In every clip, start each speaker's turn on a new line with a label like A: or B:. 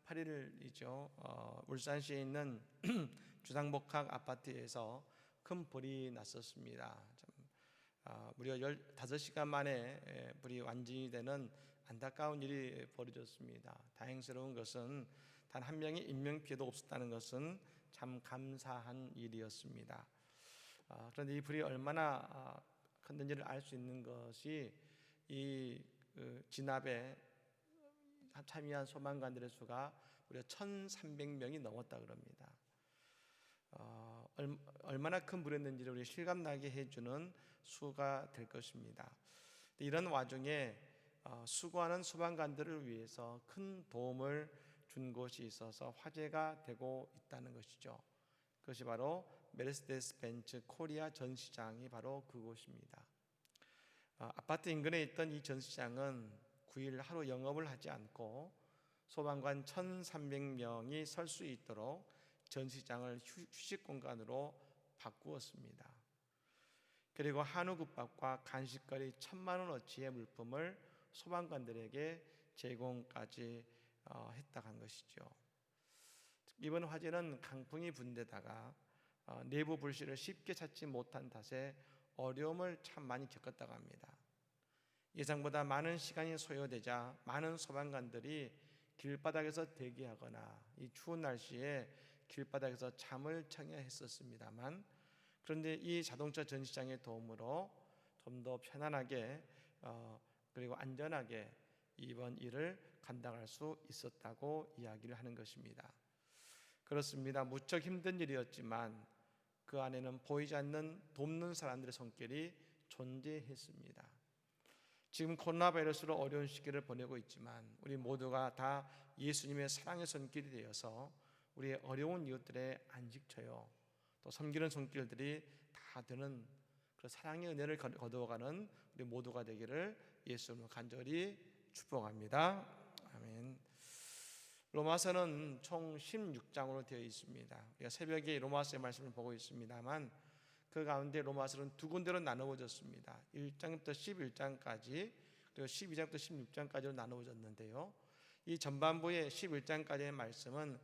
A: 8일이죠. 울산시에 있는 주상복합 아파트에서 큰 불이 났었습니다. 무려 15시간 만에 불이 완전히 되는 안타까운 일이 벌어졌습니다. 다행스러운 것은 단 한 명의 인명피해도 없었다는 것은 참 감사한 일이었습니다. 그런데 이 불이 얼마나 컸는지를 알 수 있는 것이 이 진압에 참여한 소방관들의 수가 무려 1,300명이 넘었다 그럽니다. 얼마나 큰 불이었는지를 우리 실감나게 해주는 수가 될 것입니다. 이런 와중에 수고하는 소방관들을 위해서 큰 도움을 준 곳이 있어서 화제가 되고 있다는 것이죠. 그것이 바로 메르세데스 벤츠 코리아 전시장이 바로 그곳입니다. 아파트 인근에 있던 이 전시장은 9일 하루 영업을 하지 않고 소방관 1,300명이 설 수 있도록 전시장을 휴식 공간으로 바꾸었습니다. 그리고 한우국밥과 간식거리 1,000만 원어치의 물품을 소방관들에게 제공까지 했다고 한 것이죠. 이번 화재는 강풍이 분 데다가 내부 불씨를 쉽게 찾지 못한 탓에 어려움을 참 많이 겪었다고 합니다. 예상보다 많은 시간이 소요되자 많은 소방관들이 길바닥에서 대기하거나 이 추운 날씨에 길바닥에서 잠을 청해야 했었습니다만, 그런데 이 자동차 전시장의 도움으로 좀 더 편안하게 그리고 안전하게 이번 일을 감당할 수 있었다고 이야기를 하는 것입니다. 그렇습니다. 무척 힘든 일이었지만 그 안에는 보이지 않는 돕는 사람들의 손길이 존재했습니다. 지금 코로나 바이러스로 어려운 시기를 보내고 있지만 우리 모두가 다 예수님의 사랑의 손길이 되어서 우리의 어려운 이웃들의 안식처요, 또 섬기는 손길들이 다 되는 그 사랑의 은혜를 거두어가는 우리 모두가 되기를 예수님으로 간절히 축복합니다. 아멘. 로마서는 총 16장으로 되어 있습니다. 우리가 새벽에 로마서의 말씀을 보고 있습니다만 그 가운데 로마서는 두 군데로 나누어졌습니다. 1장부터 11장까지 그리고 12장부터 16장까지로 나누어졌는데요, 이 전반부의 11장까지의 말씀은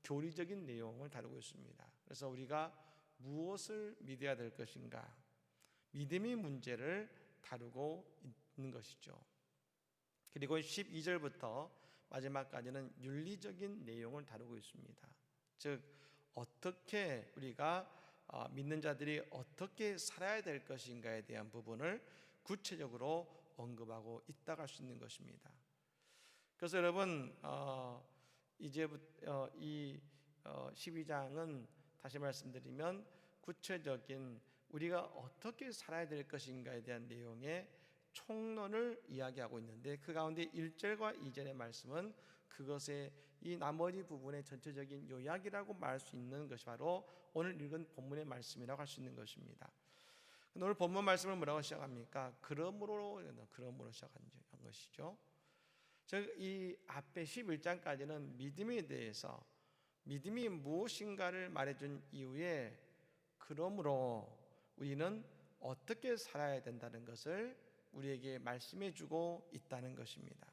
A: 교리적인 내용을 다루고 있습니다. 그래서 우리가 무엇을 믿어야 될 것인가, 믿음의 문제를 다루고 있는 것이죠. 그리고 12절부터 마지막까지는 윤리적인 내용을 다루고 있습니다. 즉 어떻게 우리가 믿는 자들이 어떻게 살아야 될 것인가에 대한 부분을 구체적으로 언급하고 있다고 할 수 있는 것입니다. 그래서 여러분 이제부터 이 12장은 다시 말씀드리면 구체적인 우리가 어떻게 살아야 될 것인가에 대한 내용의 총론을 이야기하고 있는데, 그 가운데 1절과 2절의 말씀은 그것의 이 나머지 부분의 전체적인 요약이라고 말할 수 있는 것이 바로 오늘 읽은 본문의 말씀이라고 할 수 있는 것입니다. 오늘 본문 말씀을 뭐라고 시작합니까? 그러므로 시작한 것이죠. 즉 이 앞에 11장까지는 믿음에 대해서, 믿음이 무엇인가를 말해준 이후에 그러므로 우리는 어떻게 살아야 된다는 것을 우리에게 말씀해주고 있다는 것입니다.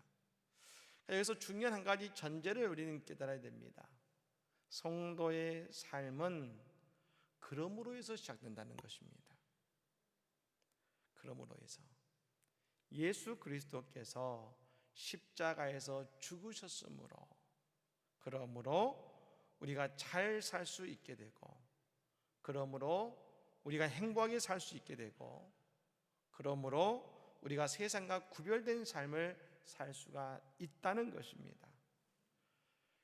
A: 여기서 중요한 한 가지 전제를 우리는 깨달아야 됩니다. 성도의 삶은 그러므로에서 시작된다는 것입니다. 그러므로에서 예수 그리스도께서 십자가에서 죽으셨으므로, 그러므로 우리가 잘 살 수 있게 되고, 그러므로 우리가 행복하게 살 수 있게 되고, 그러므로 우리가 세상과 구별된 삶을 살 수가 있다는 것입니다.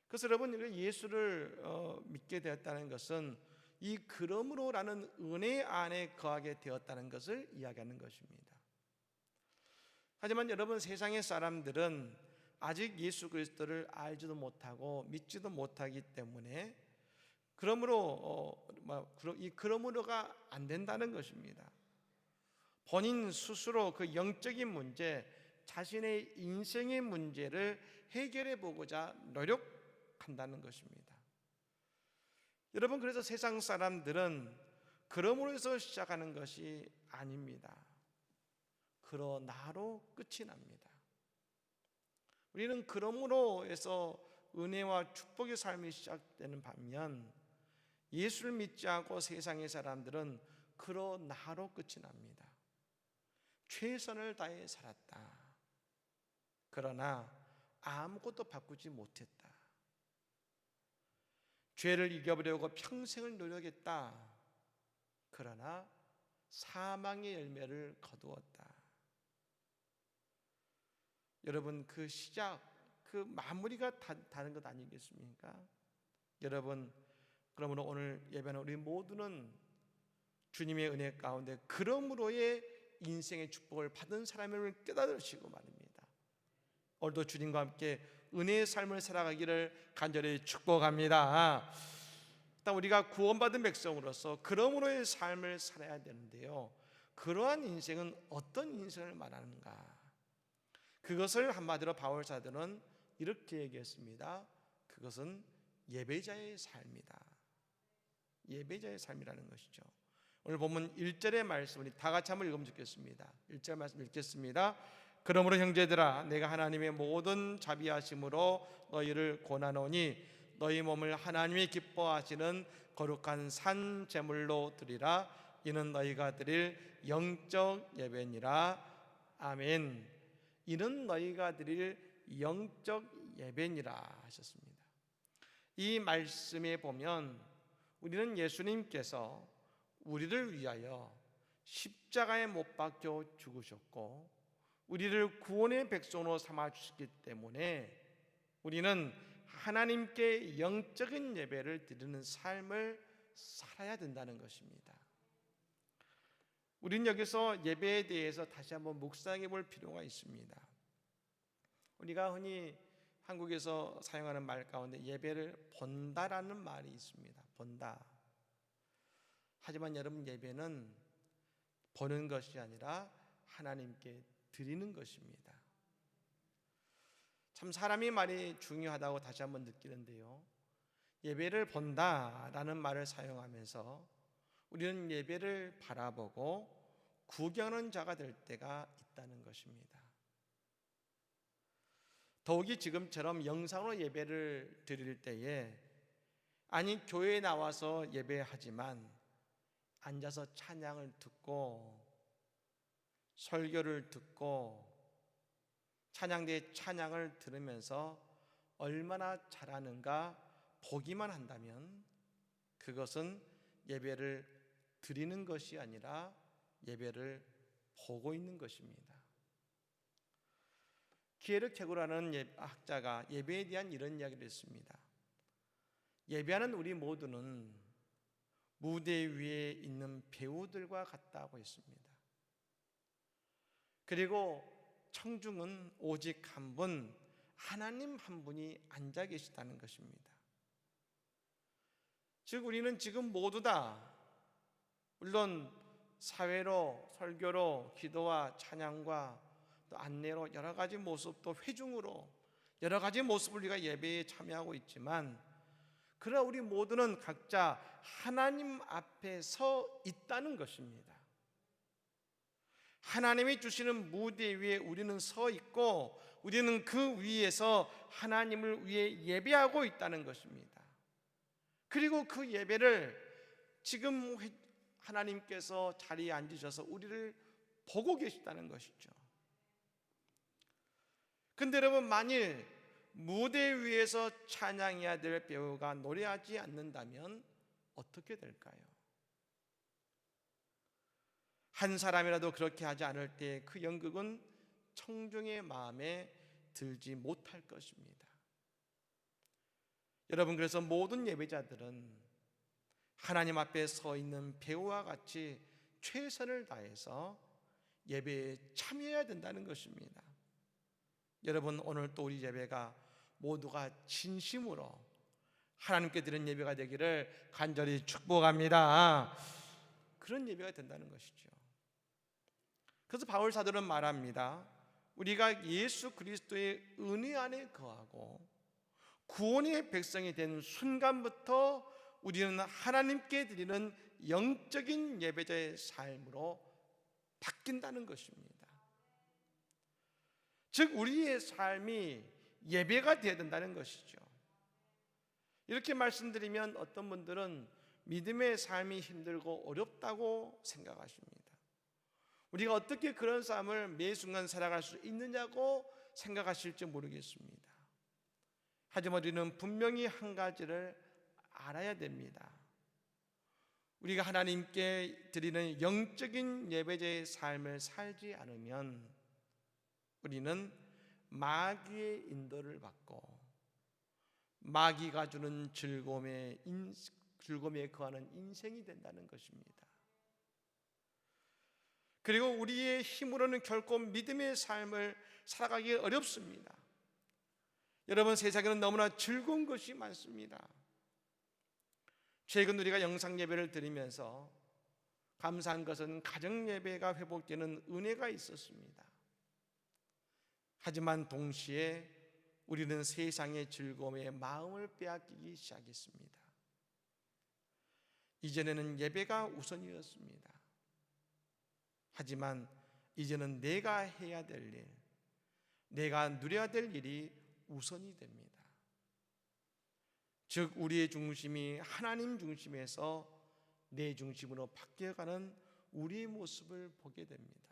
A: 그래서 여러분, 예수를 믿게 되었다는 것은 이 그러므로라는 은혜 안에 거하게 되었다는 것을 이야기하는 것입니다. 하지만 여러분, 세상의 사람들은 아직 예수 그리스도를 알지도 못하고 믿지도 못하기 때문에 그러므로 이 그러므로가 안 된다는 것입니다. 본인 스스로 그 영적인 문제, 자신의 인생의 문제를 해결해 보고자 노력한다는 것입니다. 여러분, 그래서 세상 사람들은 그러므로 해서 시작하는 것이 아닙니다. 그러나로 끝이 납니다. 우리는 그러므로 해서 은혜와 축복의 삶이 시작되는 반면 예수를 믿지 않고 세상의 사람들은 그러 나로 끝이 납니다. 최선을 다해 살았다. 그러나 아무것도 바꾸지 못했다. 죄를 이겨보려고 평생을 노력했다. 그러나 사망의 열매를 거두었다. 여러분, 그 시작, 그 마무리가 다른 것 아니겠습니까? 여러분, 그러므로 오늘 예배는 우리 모두는 주님의 은혜 가운데 그러므로의 인생의 축복을 받은 사람을 깨달으시고 말입니다. 오늘도 주님과 함께 은혜의 삶을 살아가기를 간절히 축복합니다. 일단 우리가 구원받은 백성으로서 그러므로의 삶을 살아야 되는데요, 그러한 인생은 어떤 인생을 말하는가? 그것을 한마디로 바울 사도는 이렇게 얘기했습니다. 그것은 예배자의 삶이다. 예배자의 삶이라는 것이죠. 오늘 본문 1절의 말씀 우리 다 같이 한번 읽으면 좋겠습니다. 1절 말씀 읽겠습니다. 그러므로 형제들아, 내가 하나님의 모든 자비하심으로 너희를 권하노니 너희 몸을 하나님이 기뻐하시는 거룩한 산 제물로 드리라. 이는 너희가 드릴 영적 예배니라. 아멘. 이는 너희가 드릴 영적 예배니라 하셨습니다. 이 말씀에 보면 우리는 예수님께서 우리를 위하여 십자가에 못 박혀 죽으셨고 우리를 구원의 백성으로 삼아 주셨기 때문에 우리는 하나님께 영적인 예배를 드리는 삶을 살아야 된다는 것입니다. 우리는 여기서 예배에 대해서 다시 한번 묵상해 볼 필요가 있습니다. 우리가 흔히 한국에서 사용하는 말 가운데 예배를 본다라는 말이 있습니다. 본다. 하지만 여러분, 예배는 보는 것이 아니라 하나님께 드리는 것입니다. 참 사람이 말이 중요하다고 다시 한번 느끼는데요, 예배를 본다라는 말을 사용하면서 우리는 예배를 바라보고 구경하는 자가 될 때가 있다는 것입니다. 더욱이 지금처럼 영상으로 예배를 드릴 때에 아니 교회에 나와서 예배하지만 앉아서 찬양을 듣고 설교를 듣고 찬양대의 찬양을 들으면서 얼마나 잘하는가 보기만 한다면 그것은 예배를 드리는 것이 아니라 예배를 보고 있는 것입니다. 기에르 케고라는 학자가 예배에 대한 이런 이야기를 했습니다. 예배하는 우리 모두는 무대 위에 있는 배우들과 같다고 했습니다. 그리고 청중은 오직 한 분, 하나님 한 분이 앉아 계시다는 것입니다. 즉 우리는 지금 모두 다 물론 사회로, 설교로, 기도와 찬양과 또 안내로 여러 가지 모습, 또 회중으로 여러 가지 모습을 우리가 예배에 참여하고 있지만 그러나 우리 모두는 각자 하나님 앞에 서 있다는 것입니다. 하나님이 주시는 무대 위에 우리는 서 있고 우리는 그 위에서 하나님을 위해 예배하고 있다는 것입니다. 그리고 그 예배를 지금 하나님께서 자리에 앉으셔서 우리를 보고 계시다는 것이죠. 근데 여러분, 만일 무대 위에서 찬양해야 될 배우가 노래하지 않는다면 어떻게 될까요? 한 사람이라도 그렇게 하지 않을 때 그 연극은 청중의 마음에 들지 못할 것입니다. 여러분, 그래서 모든 예배자들은 하나님 앞에 서 있는 배우와 같이 최선을 다해서 예배에 참여해야 된다는 것입니다. 여러분, 오늘 또 우리 예배가 모두가 진심으로 하나님께 드리는 예배가 되기를 간절히 축복합니다. 그런 예배가 된다는 것이죠. 그래서 바울 사도는 말합니다. 우리가 예수 그리스도의 은혜 안에 거하고 구원의 백성이 된 순간부터 우리는 하나님께 드리는 영적인 예배자의 삶으로 바뀐다는 것입니다. 즉 우리의 삶이 예배가 되어야 된다는 것이죠. 이렇게 말씀드리면 어떤 분들은 믿음의 삶이 힘들고 어렵다고 생각하십니다. 우리가 어떻게 그런 삶을 매 순간 살아갈 수 있느냐고 생각하실지 모르겠습니다. 하지만 우리는 분명히 한 가지를 알아야 됩니다. 우리가 하나님께 드리는 영적인 예배자의 삶을 살지 않으면 우리는 마귀의 인도를 받고 마귀가 주는 즐거움에 거하는 인생이 된다는 것입니다. 그리고 우리의 힘으로는 결코 믿음의 삶을 살아가기 어렵습니다. 여러분, 세상에는 너무나 즐거운 것이 많습니다. 최근 우리가 영상 예배를 드리면서 감사한 것은 가정 예배가 회복되는 은혜가 있었습니다. 하지만 동시에 우리는 세상의 즐거움에 마음을 빼앗기기 시작했습니다. 이전에는 예배가 우선이었습니다. 하지만 이제는 내가 해야 될 일, 내가 누려야 될 일이 우선이 됩니다. 즉 우리의 중심이 하나님 중심에서 내 중심으로 바뀌어가는 우리의 모습을 보게 됩니다.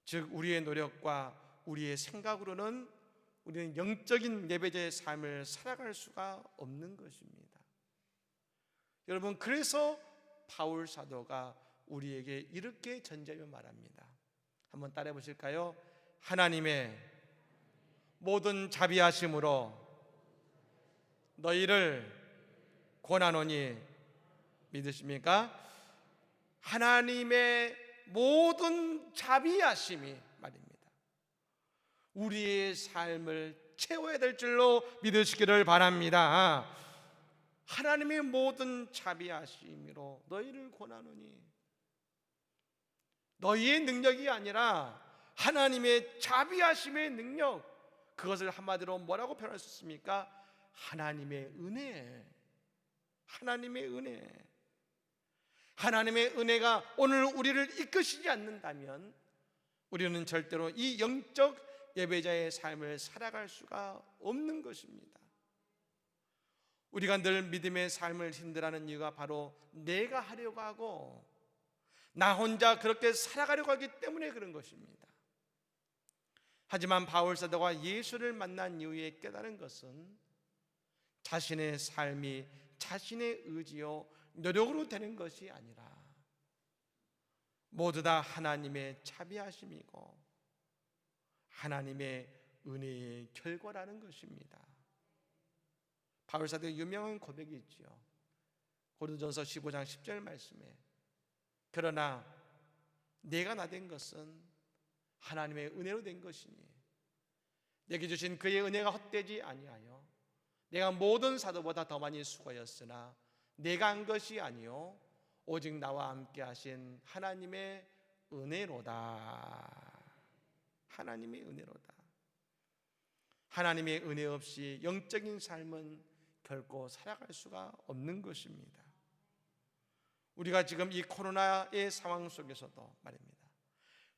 A: 즉 우리의 노력과 우리의 생각으로는 우리는 영적인 예배자의 삶을 살아갈 수가 없는 것입니다. 여러분, 그래서 바울 사도가 우리에게 이렇게 전제하며 말합니다. 한번 따라해 보실까요? 하나님의 모든 자비하심으로 너희를 권하노니 믿으십니까? 하나님의 모든 자비하심이 말입니다. 우리의 삶을 채워야 될 줄로 믿으시기를 바랍니다. 하나님의 모든 자비하심으로 너희를 권하노니, 너희의 능력이 아니라 하나님의 자비하심의 능력, 그것을 한마디로 뭐라고 표현할 수 있습니까? 하나님의 은혜. 하나님의 은혜. 하나님의 은혜가 오늘 우리를 이끄시지 않는다면 우리는 절대로 이 영적 예배자의 삶을 살아갈 수가 없는 것입니다. 우리가 늘 믿음의 삶을 힘들어하는 이유가 바로 내가 하려고 하고 나 혼자 그렇게 살아가려고 하기 때문에 그런 것입니다. 하지만 바울 사도가 예수를 만난 이후에 깨달은 것은 자신의 삶이 자신의 의지요 노력으로 되는 것이 아니라 모두 다 하나님의 자비하심이고 하나님의 은혜의 결과라는 것입니다. 바울 사도의 유명한 고백이 있죠. 고린도전서 15장 10절 말씀에 그러나 내가 나 된 것은 하나님의 은혜로 된 것이니 내게 주신 그의 은혜가 헛되지 아니하여 내가 모든 사도보다 더 많이 수고하였으나 내가 한 것이 아니요 오직 나와 함께 하신 하나님의 은혜로다. 하나님의 은혜로다. 하나님의 은혜 없이 영적인 삶은 결코 살아갈 수가 없는 것입니다. 우리가 지금 이 코로나의 상황 속에서도 말입니다.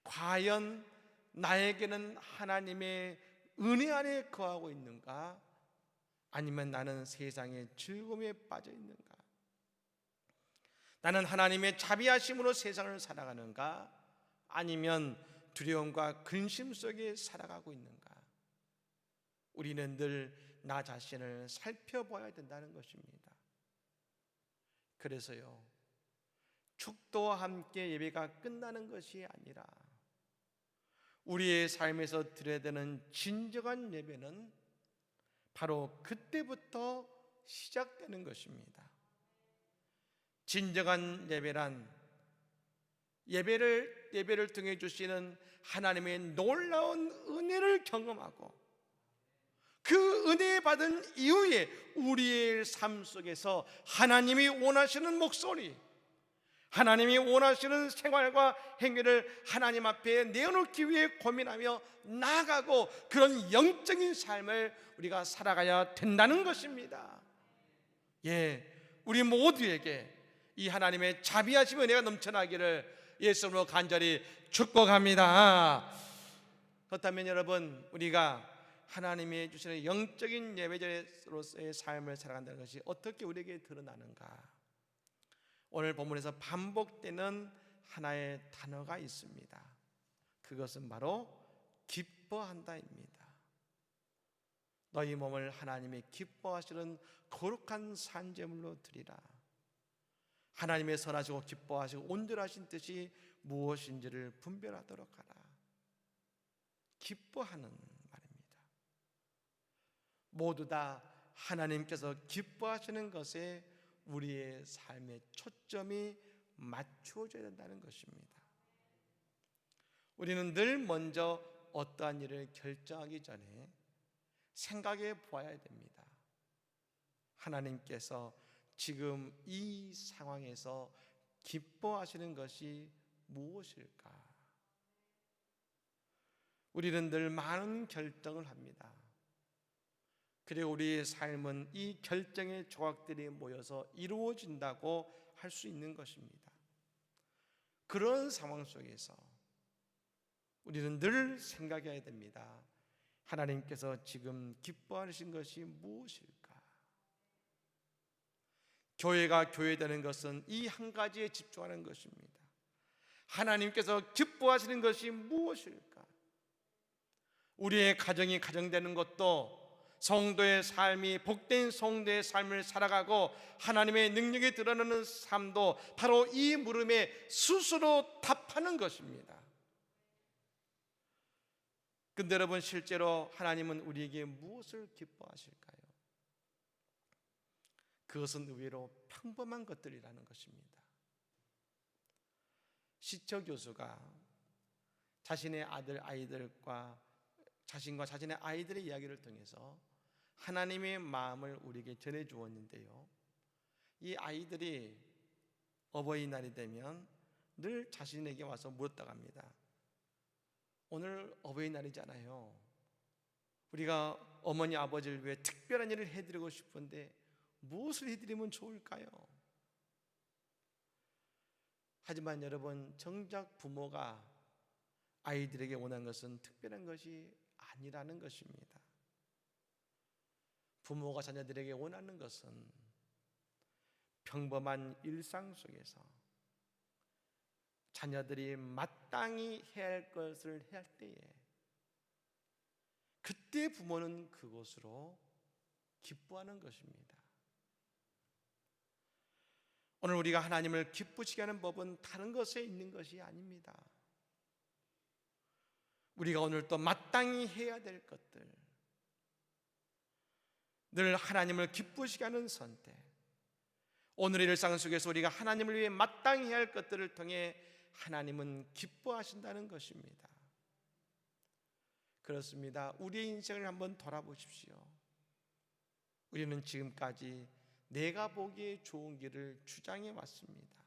A: 과연 나에게는 하나님의 은혜 안에 거하고 있는가? 아니면 나는 세상의 즐거움에 빠져 있는가? 나는 하나님의 자비하심으로 세상을 살아가는가? 아니면 두려움과 근심 속에 살아가고 있는가? 우리는 늘 나 자신을 살펴봐야 된다는 것입니다. 그래서요, 축도와 함께 예배가 끝나는 것이 아니라 우리의 삶에서 드려야 되는 진정한 예배는 바로 그때부터 시작되는 것입니다. 진정한 예배란 예배를 통해 주시는 하나님의 놀라운 은혜를 경험하고 그 은혜 받은 이후에 우리의 삶 속에서 하나님이 원하시는 목소리, 하나님이 원하시는 생활과 행위를 하나님 앞에 내어놓기 위해 고민하며 나아가고 그런 영적인 삶을 우리가 살아가야 된다는 것입니다. 우리 모두에게 이 하나님의 자비하심 은혜가 넘쳐나기를 예수님으로 간절히 축복합니다. 그렇다면 여러분, 우리가 하나님이 주시는 영적인 예배자로서의 삶을 살아간다는 것이 어떻게 우리에게 드러나는가? 오늘 본문에서 반복되는 하나의 단어가 있습니다. 그것은 바로 기뻐한다입니다. 너희 몸을 하나님이 기뻐하시는 거룩한 산제물로 드리라. 하나님의 선하시고 기뻐하시고 온전하신 뜻이 무엇인지를 분별하도록 하라. 기뻐하는 말입니다. 모두 다 하나님께서 기뻐하시는 것에 우리의 삶의 초점이 맞추어져야 된다는 것입니다. 우리는 늘 먼저 어떠한 일을 결정하기 전에 생각해 보아야 됩니다. 하나님께서 지금 이 상황에서 기뻐하시는 것이 무엇일까? 우리는 늘 많은 결정을 합니다. 그리고 우리의 삶은 이 결정의 조각들이 모여서 이루어진다고 할 수 있는 것입니다. 그런 상황 속에서 우리는 늘 생각해야 됩니다. 하나님께서 지금 기뻐하시는 것이 무엇일까? 교회가 교회되는 것은 이 한 가지에 집중하는 것입니다. 하나님께서 기뻐하시는 것이 무엇일까? 우리의 가정이 가정되는 것도 성도의 삶이 복된 성도의 삶을 살아가고 하나님의 능력이 드러나는 삶도 바로 이 물음에 스스로 답하는 것입니다. 근데 여러분, 실제로 하나님은 우리에게 무엇을 기뻐하실까요? 그것은 의외로 평범한 것들이라는 것입니다. 시처 교수가 자신의 아이들과 자신의 아이들의 이야기를 통해서 하나님의 마음을 우리에게 전해 주었는데요, 이 아이들이 어버이날이 되면 늘 자신에게 와서 물었다고 합니다. 오늘 어버이날이잖아요. 우리가 어머니 아버지를 위해 특별한 일을 해드리고 싶은데 무엇을 해드리면 좋을까요? 하지만 여러분, 정작 부모가 아이들에게 원하는 것은 특별한 것이 아니라는 것입니다. 부모가 자녀들에게 원하는 것은 평범한 일상 속에서 자녀들이 마땅히 해야 할 것을 해야 할 때에 그때 부모는 그것으로 기뻐하는 것입니다. 오늘 우리가 하나님을 기쁘시게 하는 법은 다른 것에 있는 것이 아닙니다. 우리가 오늘 또 마땅히 해야 될 것들, 늘 하나님을 기쁘시게 하는 선택, 오늘의 일상 속에서 우리가 하나님을 위해 마땅히 해야 할 것들을 통해 하나님은 기뻐하신다는 것입니다. 그렇습니다. 우리의 인생을 한번 돌아보십시오. 우리는 지금까지 내가 보기에 좋은 길을 주장해 왔습니다.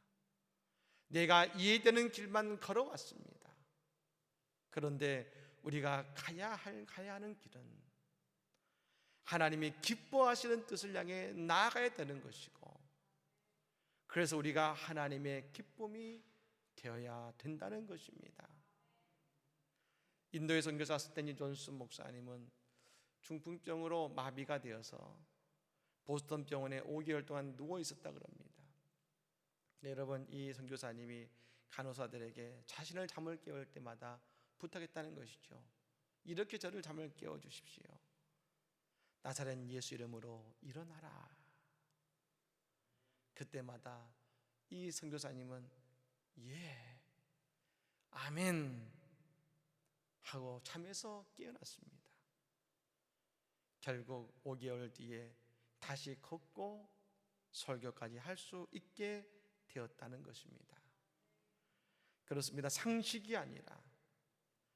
A: 내가 이해되는 길만 걸어왔습니다. 그런데 우리가 가야 하는 길은 하나님이 기뻐하시는 뜻을 향해 나아가야 되는 것이고, 그래서 우리가 하나님의 기쁨이 되어야 된다는 것입니다. 인도의 선교사 스탠리 존슨 목사님은 중풍병으로 마비가 되어서 보스턴 병원에 5개월 동안 누워 있었다 그럽니다. 네, 여러분, 이 선교사님이 간호사들에게 자신을 잠을 깨울 때마다 부탁했다는 것이죠. 이렇게 저를 잠을 깨워 주십시오. 나사렛 예수 이름으로 일어나라. 그때마다 이 선교사님은 예, 아멘 하고 잠에서 깨어났습니다. 결국 5개월 뒤에 다시 걷고 설교까지 할 수 있게 되었다는 것입니다. 그렇습니다. 상식이 아니라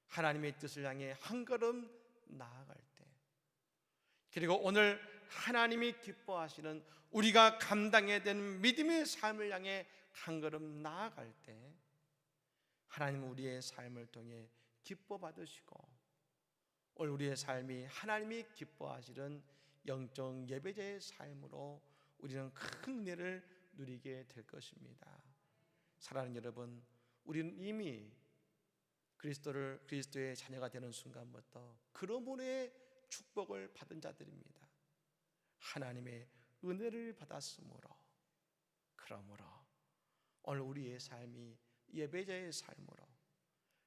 A: 하나님의 뜻을 향해 한 걸음 나아갈 때, 그리고 오늘 하나님이 기뻐하시는 우리가 감당해야 되는 믿음의 삶을 향해 한 걸음 나아갈 때 하나님은 우리의 삶을 통해 기뻐 받으시고, 오늘 우리의 삶이 하나님이 기뻐하시는 영적 예배자의 삶으로 우리는 큰 은혜를 누리게 될 것입니다. 사랑하는 여러분, 우리는 이미 그리스도의 자녀가 되는 순간부터 그러므로의 축복을 받은 자들입니다. 하나님의 은혜를 받았으므로, 그러므로 오늘 우리의 삶이 예배자의 삶으로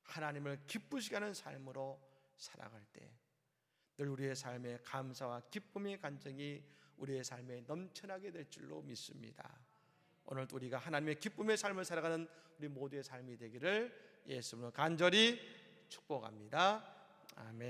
A: 하나님을 기쁘시게 하는 삶으로 살아갈 때 늘 우리의 삶에 감사와 기쁨의 간증이 우리의 삶에 넘쳐나게 될 줄로 믿습니다. 오늘도 우리가 하나님의 기쁨의 삶을 살아가는 우리 모두의 삶이 되기를 예수님으로 간절히 축복합니다. 아멘.